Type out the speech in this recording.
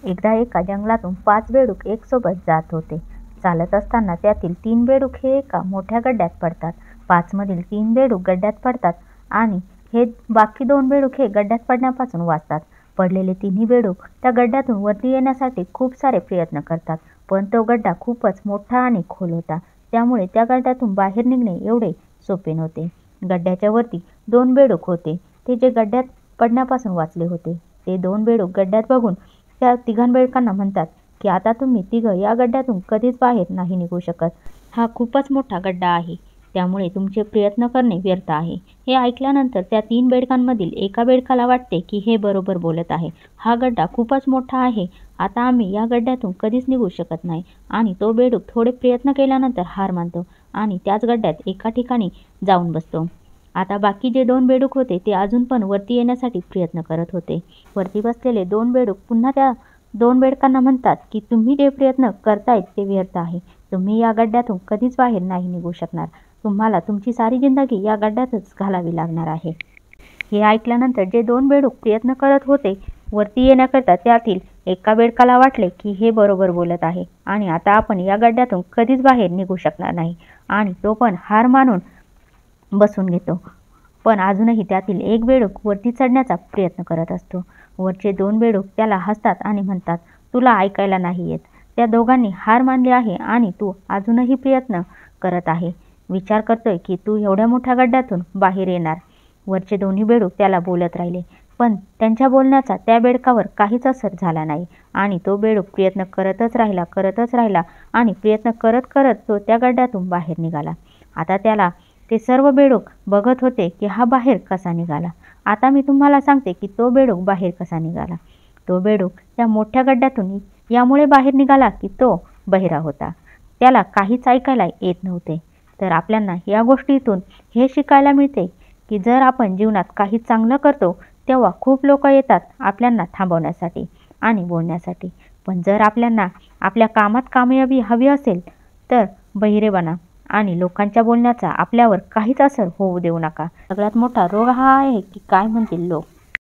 एकदा एका जंगलातून 5 बेडूक एकसोबत जात होते. चालत असताना त्यातील 3 बेडूक हे एका मोठ्या गड्ड्यात पडतात. 5 मधील 3 बेडूक गड्ड्यात पडतात आणि हे बाकी 2 बेडूक हे गड्ड्यात पडण्यापासून वाचतात. पडलेले तिन्ही बेडूक त्या गड्ड्यातून वरती येण्यासाठी खूप सारे प्रयत्न करतात, पण तो गड्डा खूपच मोठा आणि खोल होता. त्यामुळे त्या गड्ड्यातून बाहेर निघणे एवढे सोपे नव्हते. गड्ड्याच्या वरती 2 बेडूक होते, ते जे गड्ड्यात पडण्यापासून वाचले होते. ते 2 बेडूक गड्ड्यात बघून त्या तिघां बेडकांना म्हणतात की आता तुम्ही तिघं या गड्ड्यातून कधीच बाहेर नाही निघू शकत. हा खूपच मोठा गड्डा आहे, त्यामुळे तुमचे प्रयत्न करणे व्यर्थ आहे. हे ऐकल्यानंतर त्या 3 बेडकांमधील एका बेडकाला वाटते की हे बरोबर बोलत आहे. हा गड्डा खूपच मोठा आहे, आता आम्ही या गड्ड्यातून कधीच निघू शकत नाही. आणि तो बेडूक थोडे प्रयत्न केल्यानंतर हार मानतो आणि त्याच गड्ड्यात एका ठिकाणी जाऊन बसतो. आता बाकी जे 2 बेडूक होते ते अजून पण वरती येण्यासाठी प्रयत्न करत होते. वरती बसलेले 2 बेडूक पुन्हा त्या 2 बेडकांना म्हणतात की तुम्ही जे प्रयत्न करतायत ते व्यर्थ आहे. तुम्ही या गड्ड्यातून कधीच बाहेर नाही निघू शकणार. तुम्हाला तुमची सारी जिंदगी या गड्ड्यातच घालावी लागणार आहे. हे ऐकल्यानंतर जे 2 बेडूक प्रयत्न करत होते वरती येण्याकरता, त्यातील एका बेडकाला वाटले की हे बरोबर बोलत आहे आणि आता आपण या गड्ड्यातून कधीच बाहेर निघू शकणार नाही. आणि तो पण हार मानून बसून घेतो. पण अजूनही त्यातील एक बेडूक वरती चढण्याचा प्रयत्न करत असतो. वरचे 2 बेडूक त्याला हसतात आणि म्हणतात, तुला ऐकायला नाही येत. त्या दोघांनी हार मानली आहे आणि तू अजूनही प्रयत्न करत आहे. विचार करतोय की तू एवढ्या मोठ्या गड्ड्यातून बाहेर येणार. वरचे दोन्ही बेडूक त्याला बोलत राहिले, पण त्यांच्या बोलण्याचा त्या बेडकावर काहीच असर झाला नाही आणि तो बेडूक प्रयत्न करतच राहिला आणि प्रयत्न करत करत तो त्या गड्ड्यातून बाहेर निघाला. आता त्याला ते सर्व बेडूक बघत होते की हा बाहेर कसा निघाला. आता मी तुम्हाला सांगते की तो बेडूक बाहेर कसा निघाला. तो बेडूक त्या मोठ्या गड्ड्यातून यामुळे बाहेर निघाला की तो बहिरा होता. त्याला काहीच ऐकायला येत नव्हते. तर आपल्याला या गोष्टीतून हे शिकायला मिळते की जर आपण जीवनात काही चांगलं करतो तेव्हा खूप लोक येतात आपल्याला थांबवण्यासाठी आणि बोलण्यासाठी. पण जर आपल्याला आपल्या कामात कामयाबी हवी असेल तर बहिरे बना आणि लोकांच्या बोलण्याचा आपल्यावर काहीच असर होऊ देऊ नका. सगळ्यात मोठा रोग हा आहे की काय म्हणतील लोक.